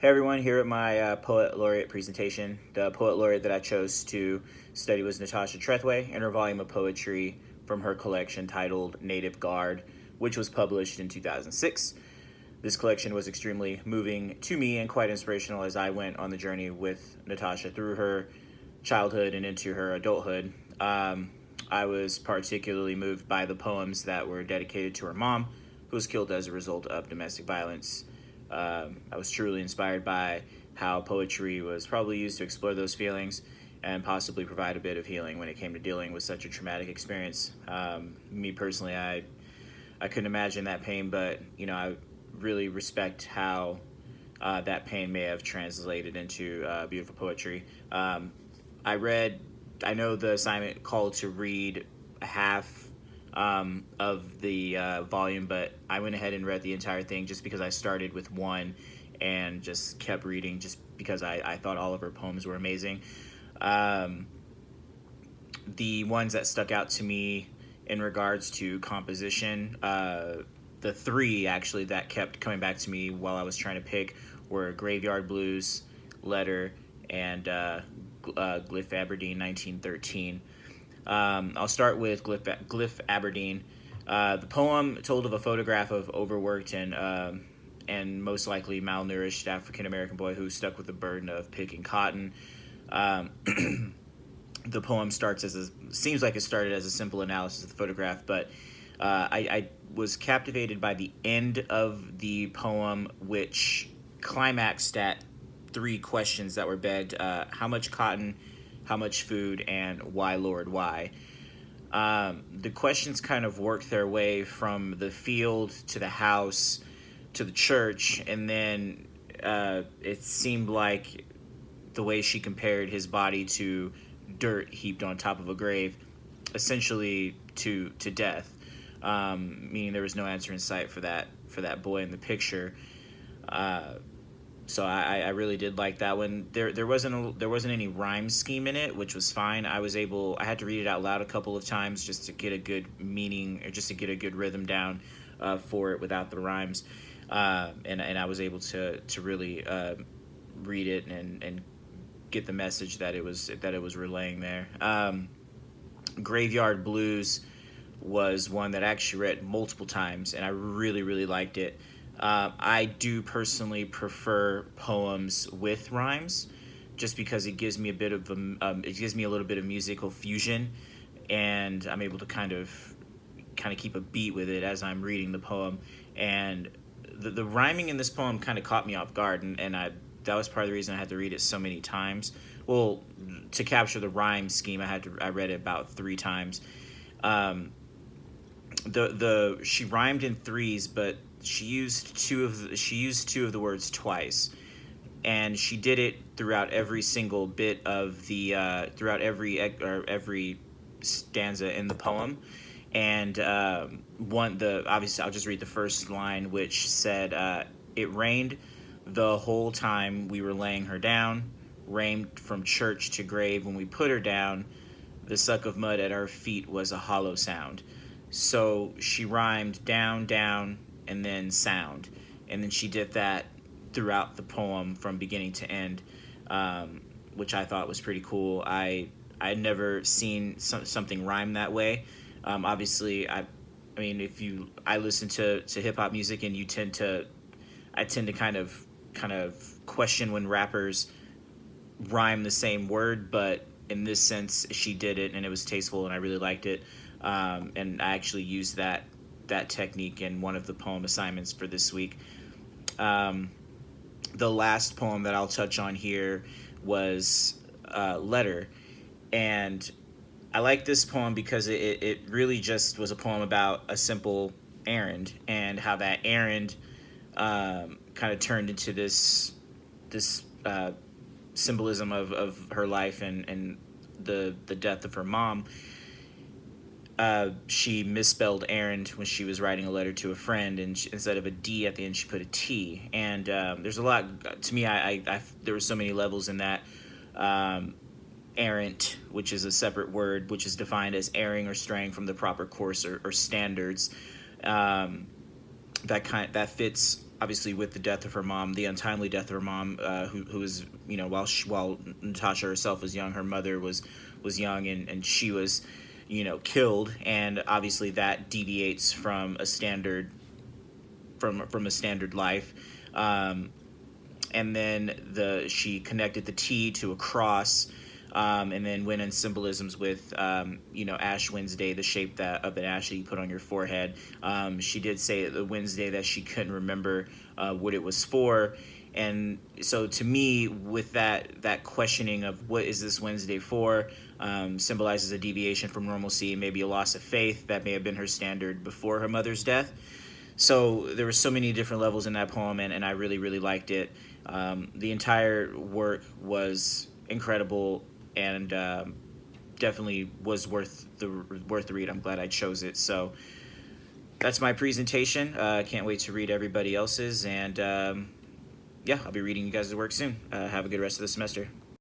Hey everyone, here at my Poet Laureate presentation. The Poet Laureate that I chose to study was Natasha Trethewey and her volume of poetry from her collection titled Native Guard, which was published in 2006. This collection was extremely moving to me and quite inspirational as I went on the journey with Natasha through her childhood and into her adulthood. I was particularly moved by the poems that were dedicated to her mom, who was killed as a result of domestic violence. I was truly inspired by how poetry was probably used to explore those feelings and possibly provide a bit of healing when it came to dealing with such a traumatic experience. Me personally, I couldn't imagine that pain, but I really respect how that pain may have translated into beautiful poetry. I know the assignment called to read half of the volume, but I went ahead and read the entire thing just because I started with one and just kept reading just because I thought all of her poems were amazing. The ones that stuck out to me in regards to composition, the three actually that kept coming back to me while I was trying to pick were Graveyard Blues, Letter, and Glyph Aberdeen 1913. I'll start with Glyph Aberdeen. The poem told of a photograph of overworked and most likely malnourished African American boy who's stuck with the burden of picking cotton. The poem seems like it started as a simple analysis of the photograph, but I was captivated by the end of the poem, which climaxed at three questions that were begged: how much cotton, how much food, and why, Lord, why? The questions kind of worked their way from the field to the house to the church, and then it seemed like the way she compared his body to dirt heaped on top of a grave, essentially to death, meaning there was no answer in sight for that boy in the picture. So I really did like that one. There wasn't any rhyme scheme in it, which was fine. I had to read it out loud a couple of times just to get a good meaning, or just to get a good rhythm down for it without the rhymes. And I was able to really read it and get the message that it was relaying there. Graveyard Blues was one that I actually read multiple times, and I really, really liked it. I do personally prefer poems with rhymes, just because it gives me a little bit of musical fusion, and I'm able to kind of keep a beat with it as I'm reading the poem. And the rhyming in this poem kind of caught me off guard, and that was part of the reason I had to read it so many times. Well, to capture the rhyme scheme, I read it about 3 times. She rhymed in threes, but she used two of the words twice, and she did it throughout every single bit of the throughout every stanza in the poem. And obviously I'll just read the first line, which said, "It rained the whole time we were laying her down, rained from church to grave when we put her down. The suck of mud at our feet was a hollow sound." So she rhymed down, down, and then sound. And then she did that throughout the poem from beginning to end, which I thought was pretty cool. I'd never seen something rhyme that way. Obviously, I listen to hip hop music, and I tend to kind of question when rappers rhyme the same word, but in this sense, she did it, and it was tasteful, and I really liked it. And I actually used that technique in one of the poem assignments for this week. The last poem that I'll touch on here was Letter, and I like this poem because it really just was a poem about a simple errand, and how that errand kind of turned into this symbolism of her life and the death of her mom. She misspelled errand when she was writing a letter to a friend, and instead of a D at the end, she put a T. And there's a lot to me. There were so many levels in that. Errant, which is a separate word, which is defined as erring or straying from the proper course or standards. That fits obviously with the death of her mom, the untimely death of her mom, who was, you know, while Natasha herself was young, her mother was young, and she was, you know, killed, and obviously that deviates from a standard from a standard life. And then she connected the T to a cross, and then went in symbolisms with, you know, Ash Wednesday, the shape that of an ash that you put on your forehead. She did say the Wednesday that she couldn't remember what it was for, and so to me, with that questioning of what is this Wednesday for, symbolizes a deviation from normalcy, maybe a loss of faith that may have been her standard before her mother's death. So there were so many different levels in that poem, and I really, really liked it. The entire work was incredible, and definitely was worth the read. I'm glad I chose it. So that's my presentation. Can't wait to read everybody else's, and yeah, I'll be reading you guys' work soon. Have a good rest of the semester.